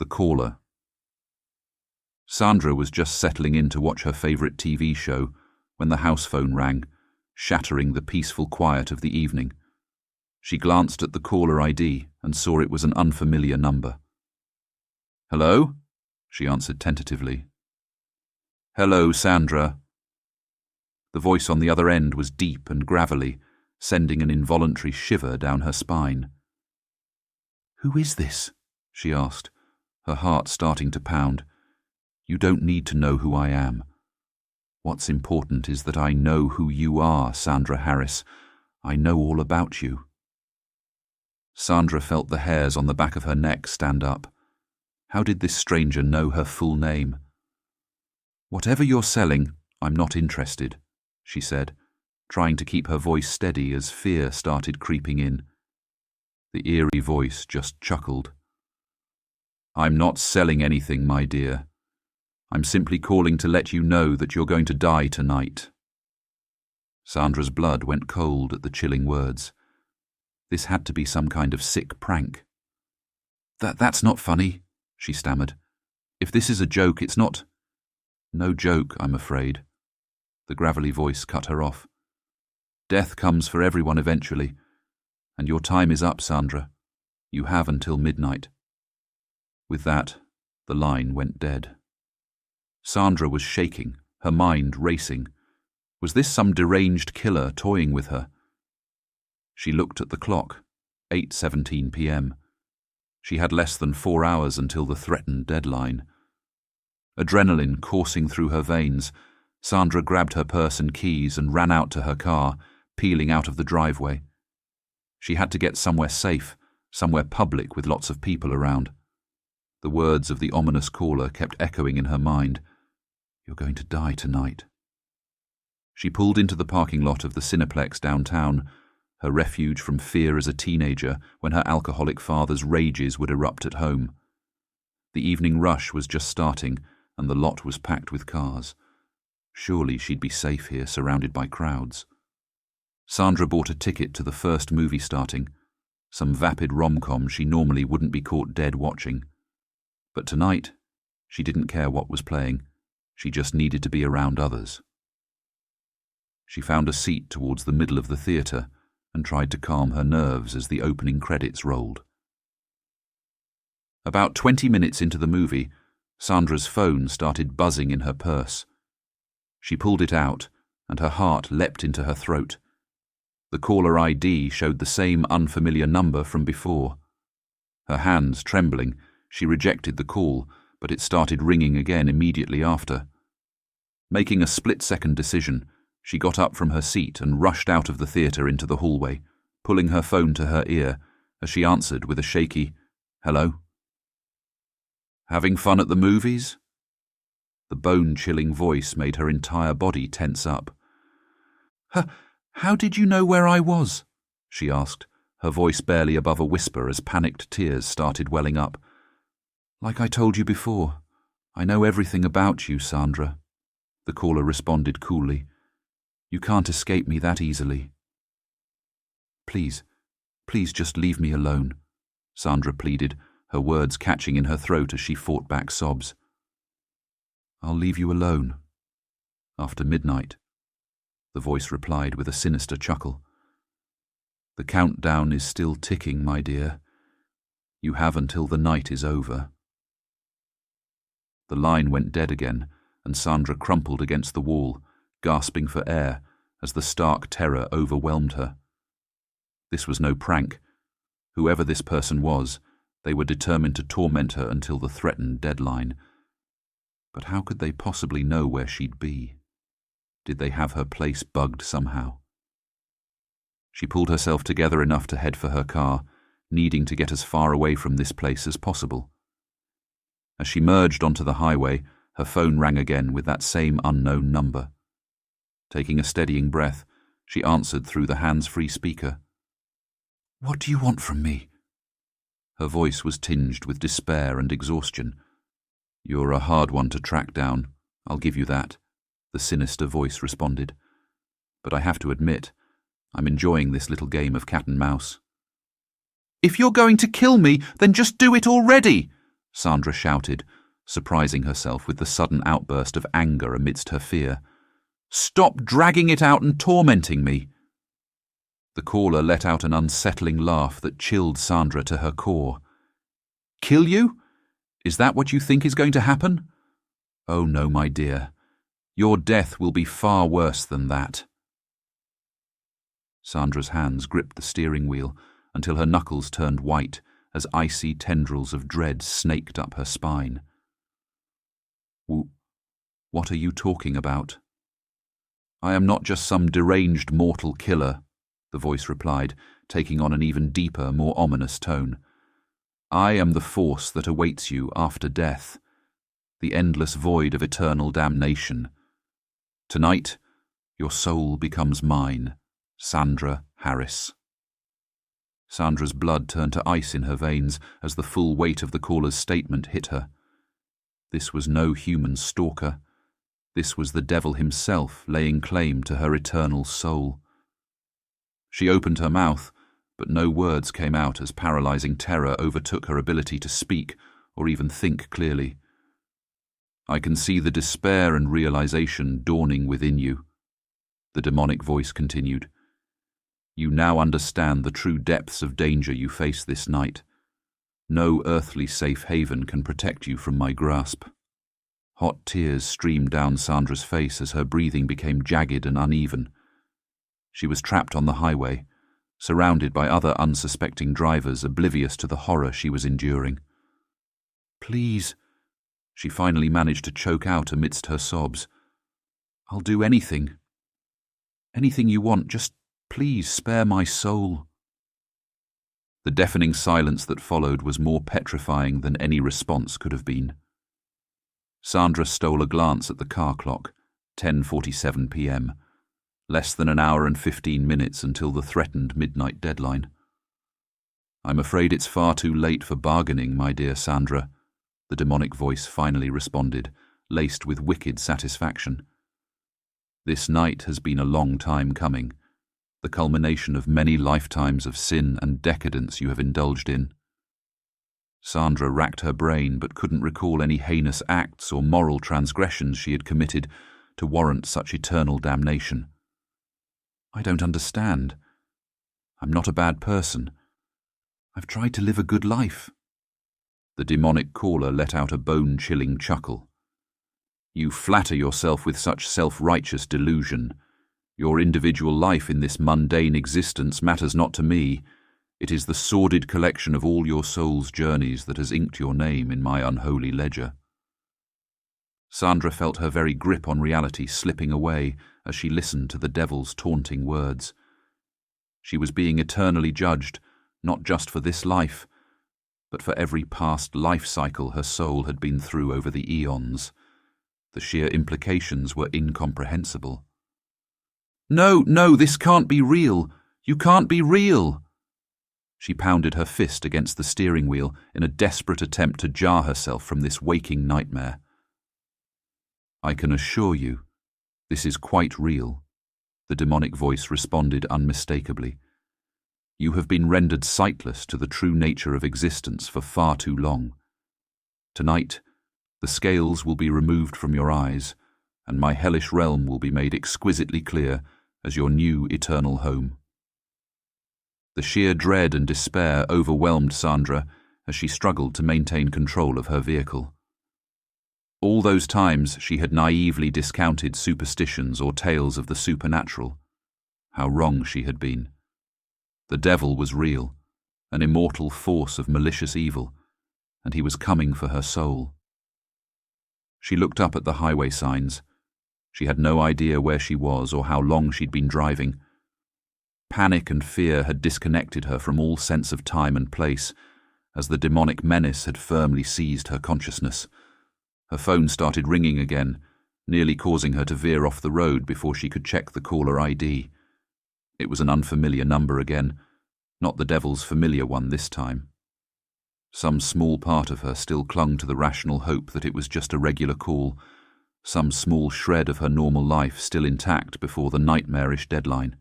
The caller. Sandra was just settling in to watch her favourite TV show when the house phone rang, shattering the peaceful quiet of the evening. She glanced at the caller ID and saw it was an unfamiliar number. "Hello?" she answered tentatively. "Hello, Sandra." The voice on the other end was deep and gravelly, sending an involuntary shiver down her spine. "Who is this?" she asked, her heart starting to pound. "You don't need to know who I am. What's important is that I know who you are, Sandra Harris. I know all about you." Sandra felt the hairs on the back of her neck stand up. How did this stranger know her full name? "Whatever you're selling, I'm not interested," she said, trying to keep her voice steady as fear started creeping in. The eerie voice just chuckled. "I'm not selling anything, my dear. I'm simply calling to let you know that you're going to die tonight." Sandra's blood went cold at the chilling words. This had to be some kind of sick prank. That's not funny," she stammered. "If this is a joke, it's not—" "No joke, I'm afraid." The gravelly voice cut her off. "Death comes for everyone eventually, and your time is up, Sandra. You have until midnight." With that, the line went dead. Sandra was shaking, her mind racing. Was this some deranged killer toying with her? She looked at the clock, 8:17 p.m. She had less than 4 hours until the threatened deadline. Adrenaline coursing through her veins, Sandra grabbed her purse and keys and ran out to her car, peeling out of the driveway. She had to get somewhere safe, somewhere public with lots of people around. The words of the ominous caller kept echoing in her mind. "You're going to die tonight." She pulled into the parking lot of the Cineplex downtown, her refuge from fear as a teenager when her alcoholic father's rages would erupt at home. The evening rush was just starting, and the lot was packed with cars. Surely she'd be safe here, surrounded by crowds. Sandra bought a ticket to the first movie starting, some vapid rom-com she normally wouldn't be caught dead watching. But tonight, she didn't care what was playing. She just needed to be around others. She found a seat towards the middle of the theatre and tried to calm her nerves as the opening credits rolled. About 20 minutes into the movie, Sandra's phone started buzzing in her purse. She pulled it out, and her heart leapt into her throat. The caller ID showed the same unfamiliar number from before. Her hands trembling, she rejected the call, but it started ringing again immediately after. Making a split-second decision, she got up from her seat and rushed out of the theatre into the hallway, pulling her phone to her ear as she answered with a shaky, "Hello?" "Having fun at the movies?" The bone-chilling voice made her entire body tense up. How did you know where I was?" she asked, her voice barely above a whisper as panicked tears started welling up. "Like I told you before, I know everything about you, Sandra," the caller responded coolly. "You can't escape me that easily." Please just leave me alone," Sandra pleaded, her words catching in her throat as she fought back sobs. "I'll leave you alone. After midnight," the voice replied with a sinister chuckle. "The countdown is still ticking, my dear. You have until the night is over." The line went dead again, and Sandra crumpled against the wall, gasping for air as the stark terror overwhelmed her. This was no prank. Whoever this person was, they were determined to torment her until the threatened deadline. But how could they possibly know where she'd be? Did they have her place bugged somehow? She pulled herself together enough to head for her car, needing to get as far away from this place as possible. As she merged onto the highway, her phone rang again with that same unknown number. Taking a steadying breath, she answered through the hands-free speaker. "What do you want from me?" Her voice was tinged with despair and exhaustion. "You're a hard one to track down, I'll give you that," the sinister voice responded. "But I have to admit, I'm enjoying this little game of cat and mouse." "If you're going to kill me, then just do it already!" Sandra shouted, surprising herself with the sudden outburst of anger amidst her fear. "Stop dragging it out and tormenting me!" The caller let out an unsettling laugh that chilled Sandra to her core. "Kill you? Is that what you think is going to happen? Oh no, my dear. Your death will be far worse than that." Sandra's hands gripped the steering wheel until her knuckles turned white as icy tendrils of dread snaked up her spine. "What are you talking about?" "I am not just some deranged mortal killer," the voice replied, taking on an even deeper, more ominous tone. "I am the force that awaits you after death, the endless void of eternal damnation. Tonight, your soul becomes mine, Sandra Harris." Sandra's blood turned to ice in her veins as the full weight of the caller's statement hit her. This was no human stalker. This was the devil himself laying claim to her eternal soul. She opened her mouth, but no words came out as paralyzing terror overtook her ability to speak or even think clearly. "I can see the despair and realization dawning within you," the demonic voice continued. "You now understand the true depths of danger you face this night. No earthly safe haven can protect you from my grasp." Hot tears streamed down Sandra's face as her breathing became jagged and uneven. She was trapped on the highway, surrounded by other unsuspecting drivers oblivious to the horror she was enduring. "Please," she finally managed to choke out amidst her sobs. "I'll do anything. Anything you want, just please spare my soul." The deafening silence that followed was more petrifying than any response could have been. Sandra stole a glance at the car clock, 10:47 p.m., less than an hour and 15 minutes until the threatened midnight deadline. "I'm afraid it's far too late for bargaining, my dear Sandra," the demonic voice finally responded, laced with wicked satisfaction. "This night has been a long time coming, the culmination of many lifetimes of sin and decadence you have indulged in." Sandra racked her brain but couldn't recall any heinous acts or moral transgressions she had committed to warrant such eternal damnation. "I don't understand. I'm not a bad person. I've tried to live a good life." The demonic caller let out a bone-chilling chuckle. "You flatter yourself with such self-righteous delusion. Your individual life in this mundane existence matters not to me. It is the sordid collection of all your soul's journeys that has inked your name in my unholy ledger." Sandra felt her very grip on reality slipping away as she listened to the devil's taunting words. She was being eternally judged, not just for this life, but for every past life cycle her soul had been through over the eons. The sheer implications were incomprehensible. No, this can't be real. You can't be real." She pounded her fist against the steering wheel in a desperate attempt to jar herself from this waking nightmare. "I can assure you, this is quite real," the demonic voice responded unmistakably. "You have been rendered sightless to the true nature of existence for far too long. Tonight, the scales will be removed from your eyes, and my hellish realm will be made exquisitely clear as your new eternal home." The sheer dread and despair overwhelmed Sandra as she struggled to maintain control of her vehicle. All those times she had naively discounted superstitions or tales of the supernatural. How wrong she had been. The devil was real, an immortal force of malicious evil, and he was coming for her soul. She looked up at the highway signs. She had no idea where she was or how long she'd been driving. Panic and fear had disconnected her from all sense of time and place, as the demonic menace had firmly seized her consciousness. Her phone started ringing again, nearly causing her to veer off the road before she could check the caller ID. It was an unfamiliar number again, not the devil's familiar one this time. Some small part of her still clung to the rational hope that it was just a regular call, some small shred of her normal life still intact before the nightmarish deadline.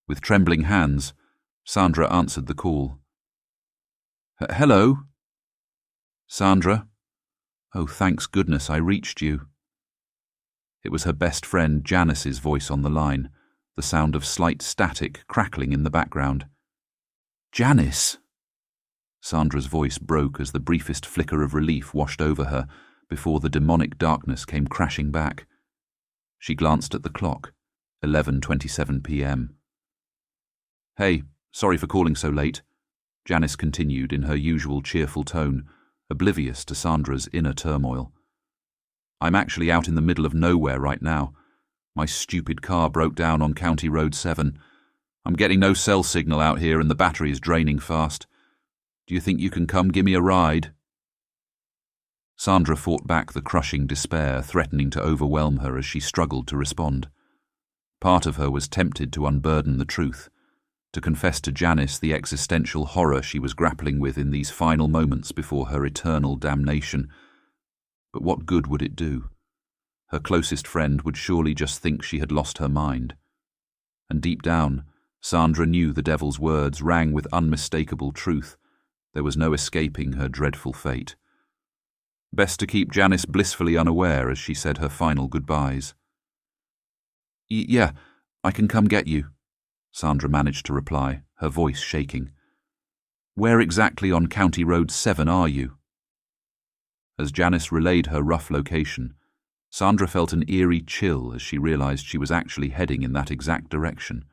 With trembling hands, Sandra answered the call. "Hello?" Sandra? Oh, thanks goodness I reached you. It was her best friend Janice's voice on the line, the sound of slight static crackling in the background. Janice! Sandra's voice broke as the briefest flicker of relief washed over her before the demonic darkness came crashing back. She glanced at the clock, 11:27 p.m. Hey, sorry for calling so late, Janice continued in her usual cheerful tone, oblivious to Sandra's inner turmoil. I'm actually out in the middle of nowhere right now. My stupid car broke down on County Road 7. I'm getting no cell signal out here and the battery is draining fast. Do you think you can come give me a ride? Sandra fought back the crushing despair threatening to overwhelm her as she struggled to respond. Part of her was tempted to unburden the truth, to confess to Janice the existential horror she was grappling with in these final moments before her eternal damnation. But what good would it do? Her closest friend would surely just think she had lost her mind. And deep down, Sandra knew the devil's words rang with unmistakable truth. There was no escaping her dreadful fate. Best to keep Janice blissfully unaware as she said her final goodbyes. Yeah, I can come get you, Sandra managed to reply, her voice shaking. Where exactly on County Road 7 are you? As Janice relayed her rough location, Sandra felt an eerie chill as she realized she was actually heading in that exact direction,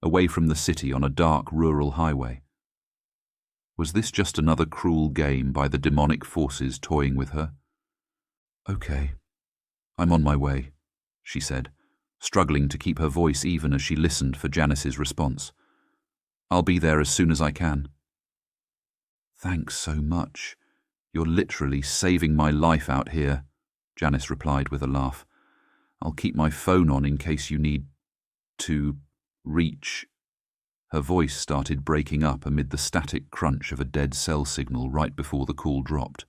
away from the city on a dark rural highway. Was this just another cruel game by the demonic forces toying with her? Okay, I'm on my way, she said, struggling to keep her voice even as she listened for Janice's response. I'll be there as soon as I can. Thanks so much. You're literally saving my life out here, Janice replied with a laugh. I'll keep my phone on in case you need to reach. Her voice started breaking up amid the static crunch of a dead cell signal right before the call dropped.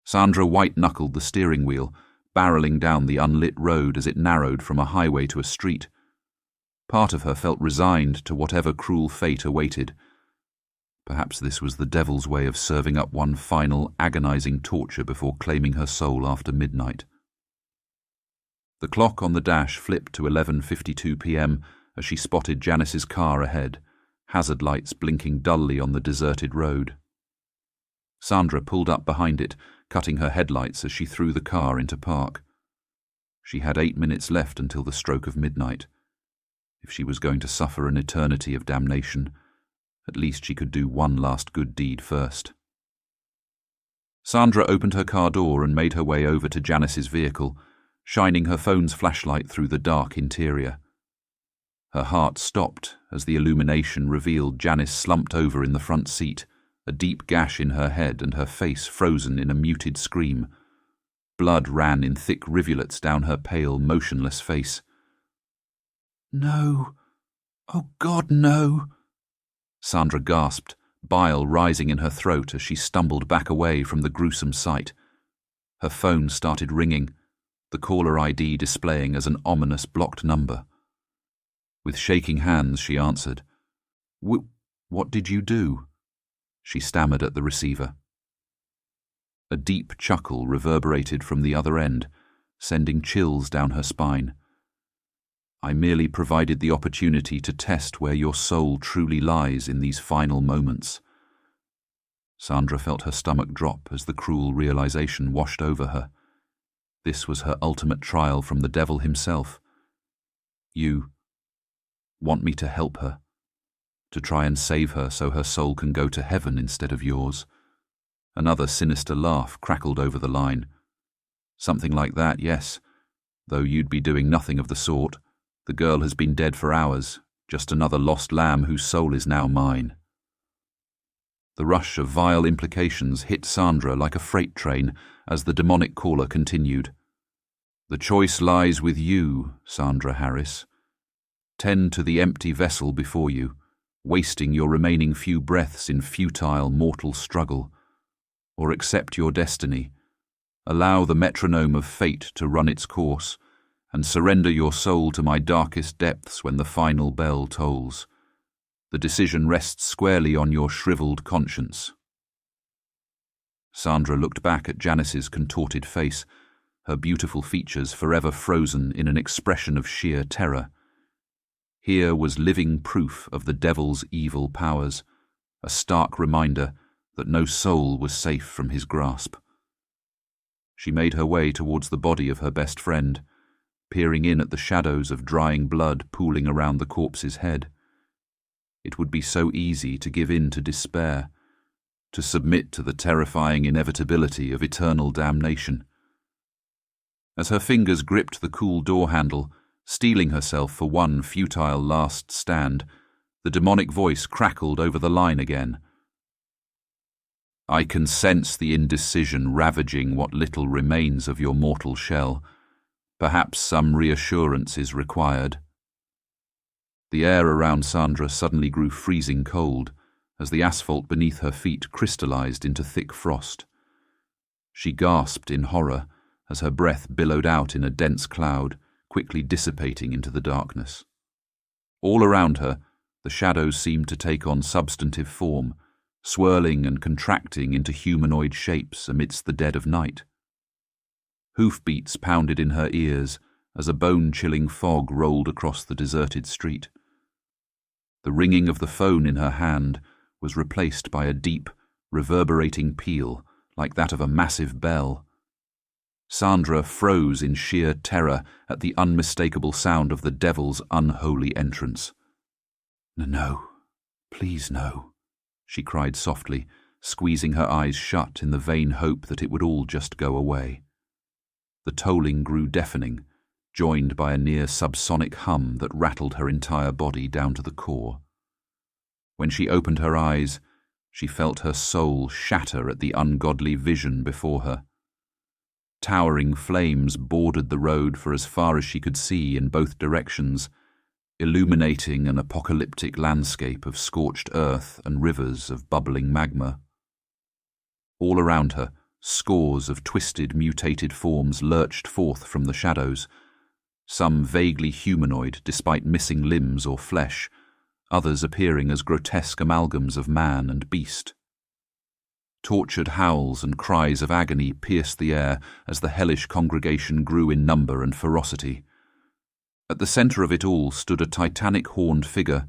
Sandra white-knuckled the steering wheel, barreling down the unlit road as it narrowed from a highway to a street. Part of her felt resigned to whatever cruel fate awaited. Perhaps this was the devil's way of serving up one final, agonizing torture before claiming her soul after midnight. The clock on the dash flipped to 11:52 p.m. as she spotted Janice's car ahead, hazard lights blinking dully on the deserted road. Sandra pulled up behind it, cutting her headlights as she threw the car into park. She had 8 minutes left until the stroke of midnight. If she was going to suffer an eternity of damnation, at least she could do one last good deed first. Sandra opened her car door and made her way over to Janice's vehicle, shining her phone's flashlight through the dark interior. Her heart stopped as the illumination revealed Janice slumped over in the front seat, a deep gash in her head and her face frozen in a muted scream. Blood ran in thick rivulets down her pale, motionless face. No. Oh God, no. Sandra gasped, bile rising in her throat as she stumbled back away from the gruesome sight. Her phone started ringing, the caller ID displaying as an ominous blocked number. With shaking hands, she answered. What did you do? She stammered at the receiver. A deep chuckle reverberated from the other end, sending chills down her spine. I merely provided the opportunity to test where your soul truly lies in these final moments. Sandra felt her stomach drop as the cruel realization washed over her. This was her ultimate trial from the devil himself. You want me to help her, to try and save her so her soul can go to heaven instead of yours. Another sinister laugh crackled over the line. Something like that, yes, though you'd be doing nothing of the sort. The girl has been dead for hours, just another lost lamb whose soul is now mine. The rush of vile implications hit Sandra like a freight train as the demonic caller continued. The choice lies with you, Sandra Harris. Tend to the empty vessel before you, wasting your remaining few breaths in futile mortal struggle, or accept your destiny, allow the metronome of fate to run its course, and surrender your soul to my darkest depths when the final bell tolls. The decision rests squarely on your shriveled conscience. Sandra looked back at Janice's contorted face, her beautiful features forever frozen in an expression of sheer terror. Here was living proof of the devil's evil powers, a stark reminder that no soul was safe from his grasp. She made her way towards the body of her best friend, peering in at the shadows of drying blood pooling around the corpse's head. It would be so easy to give in to despair, to submit to the terrifying inevitability of eternal damnation. As her fingers gripped the cool door handle, steeling herself for one futile last stand, the demonic voice crackled over the line again. "I can sense the indecision ravaging what little remains of your mortal shell. Perhaps some reassurance is required." The air around Sandra suddenly grew freezing cold as the asphalt beneath her feet crystallized into thick frost. She gasped in horror as her breath billowed out in a dense cloud, quickly dissipating into the darkness. All around her, the shadows seemed to take on substantive form, swirling and contracting into humanoid shapes amidst the dead of night. Hoofbeats pounded in her ears as a bone-chilling fog rolled across the deserted street. The ringing of the phone in her hand was replaced by a deep, reverberating peal like that of a massive bell. Sandra froze in sheer terror at the unmistakable sound of the devil's unholy entrance. "No, please no," she cried softly, squeezing her eyes shut in the vain hope that it would all just go away. The tolling grew deafening, joined by a near subsonic hum that rattled her entire body down to the core. When she opened her eyes, she felt her soul shatter at the ungodly vision before her. Towering flames bordered the road for as far as she could see in both directions, illuminating an apocalyptic landscape of scorched earth and rivers of bubbling magma. All around her, scores of twisted, mutated forms lurched forth from the shadows, some vaguely humanoid despite missing limbs or flesh, others appearing as grotesque amalgams of man and beast. Tortured howls and cries of agony pierced the air as the hellish congregation grew in number and ferocity. At the center of it all stood a titanic horned figure,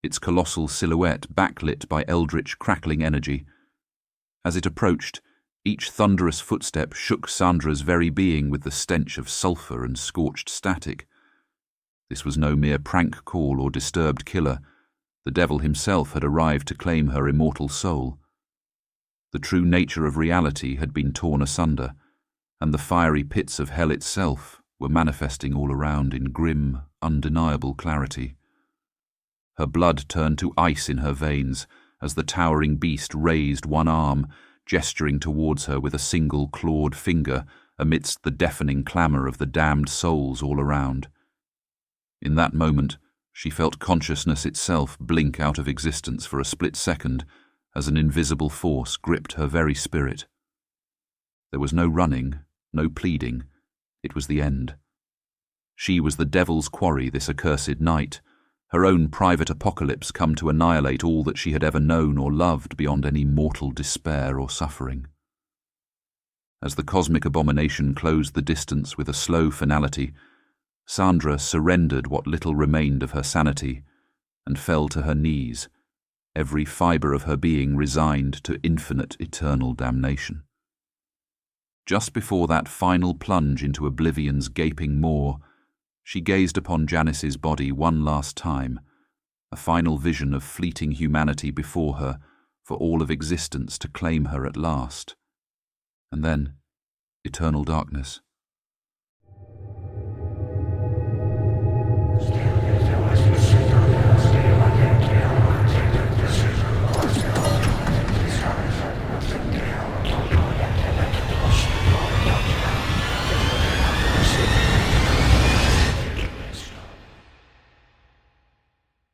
its colossal silhouette backlit by eldritch crackling energy. As it approached, each thunderous footstep shook Sandra's very being with the stench of sulphur and scorched static. This was no mere prank call or disturbed killer. The devil himself had arrived to claim her immortal soul. The true nature of reality had been torn asunder, and the fiery pits of hell itself were manifesting all around in grim, undeniable clarity. Her blood turned to ice in her veins as the towering beast raised one arm, gesturing towards her with a single clawed finger amidst the deafening clamour of the damned souls all around. In that moment, she felt consciousness itself blink out of existence for a split second as an invisible force gripped her very spirit. There was no running, no pleading. It was the end. She was the devil's quarry this accursed night, her own private apocalypse come to annihilate all that she had ever known or loved beyond any mortal despair or suffering. As the cosmic abomination closed the distance with a slow finality, Sandra surrendered what little remained of her sanity and fell to her knees, every fibre of her being resigned to infinite eternal damnation. Just before that final plunge into oblivion's gaping maw, she gazed upon Janice's body one last time, a final vision of fleeting humanity before her for all of existence to claim her at last. And then, eternal darkness.